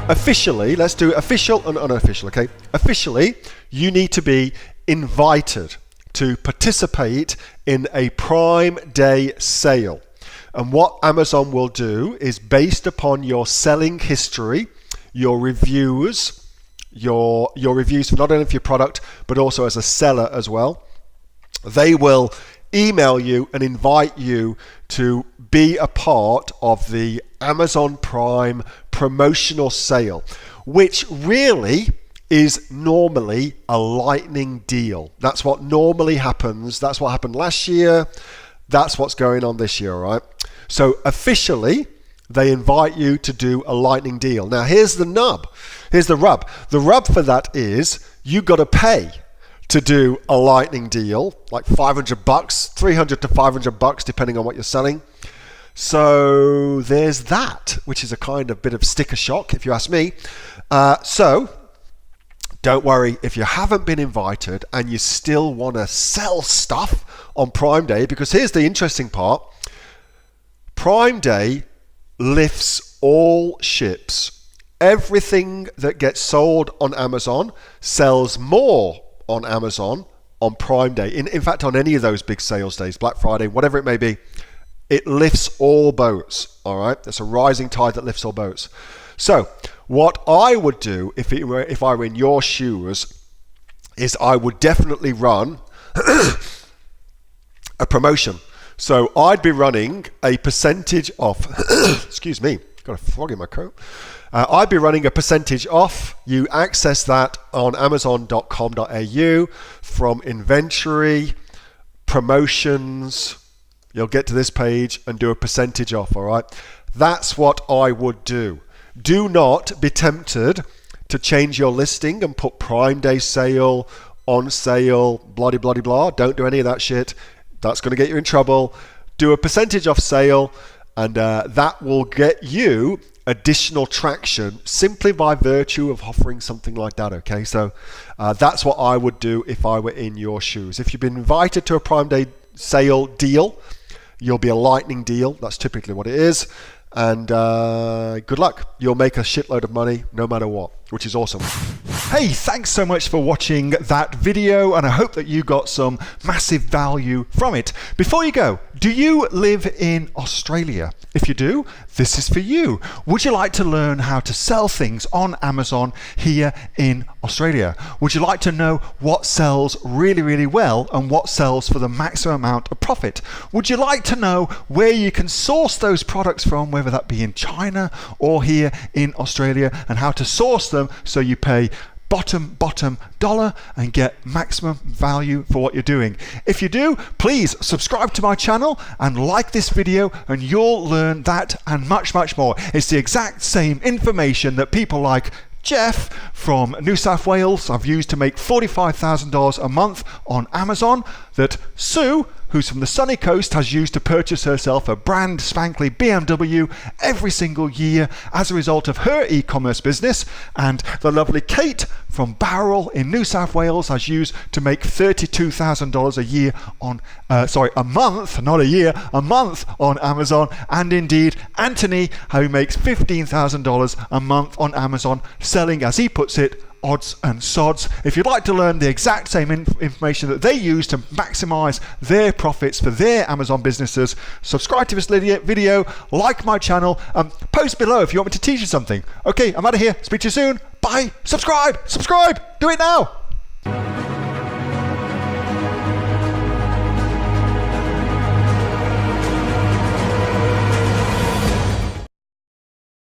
officially, let's do official and unofficial, okay? Officially, you need to be invited to participate in a Prime Day sale. And what Amazon will do is, based upon your selling history, your reviews, your reviews not only for your product, but also as a seller as well, they will email you and invite you to be a part of the Amazon Prime promotional sale, which really is normally a lightning deal. That's what normally happens. That's what happened last year. That's what's going on this year, right? So officially, they invite you to do a lightning deal. Now, here's the nub. Here's the rub. The rub for that is you got to pay to do a lightning deal, like $500, 300 to $500, depending on what you're selling. So there's that, which is a kind of bit of sticker shock, if you ask me. So don't worry if you haven't been invited and you still want to sell stuff on Prime Day, because here's the interesting part. Prime Day lifts all ships. Everything that gets sold on Amazon sells more on Amazon on Prime Day. In fact, on any of those big sales days, Black Friday, whatever it may be, it lifts all boats, all right? There's a rising tide that lifts all boats. So what I would do if I were in your shoes is I would definitely run a promotion. So I'd be running a percentage off, excuse me, got a frog in my coat. I'd be running a percentage off. You access that on amazon.com.au from inventory, promotions. You'll get to this page and do a percentage off, all right? That's what I would do. Do not be tempted to change your listing and put Prime Day sale, on sale, bloody, bloody, blah. Don't do any of that shit. That's going to get you in trouble. Do a percentage off sale, and that will get you additional traction simply by virtue of offering something like that, okay? So that's what I would do if I were in your shoes. If you've been invited to a Prime Day sale deal, you'll be a lightning deal. That's typically what it is. And good luck. You'll make a shitload of money no matter what, which is awesome. Hey, thanks so much for watching that video, and I hope that you got some massive value from it. Before you go, do you live in Australia? If you do, this is for you. Would you like to learn how to sell things on Amazon here in Australia? Would you like to know what sells really, really well and what sells for the maximum amount of profit? Would you like to know where you can source those products from, whether that be in China or here in Australia, and how to source them so you pay bottom dollar and get maximum value for what you're doing? If you do, please subscribe to my channel and like this video, and you'll learn that and much more. It's the exact same information that people like Jeff from New South Wales have used to make $45,000 a month on Amazon, that Sue, who's from the sunny coast, has used to purchase herself a brand spankly BMW every single year as a result of her e-commerce business, and the lovely Kate from Bowral in New South Wales has used to make $32,000 a year on, a month, not a year, a month on Amazon, and indeed Anthony, who makes $15,000 a month on Amazon, selling, as he puts it, odds and sods. If you'd like to learn the exact same information that they use to maximize their profits for their Amazon businesses, subscribe to this video, like my channel, post below if you want me to teach you something. Okay, I'm out of here. Speak to you soon. Bye. Subscribe. Do it now.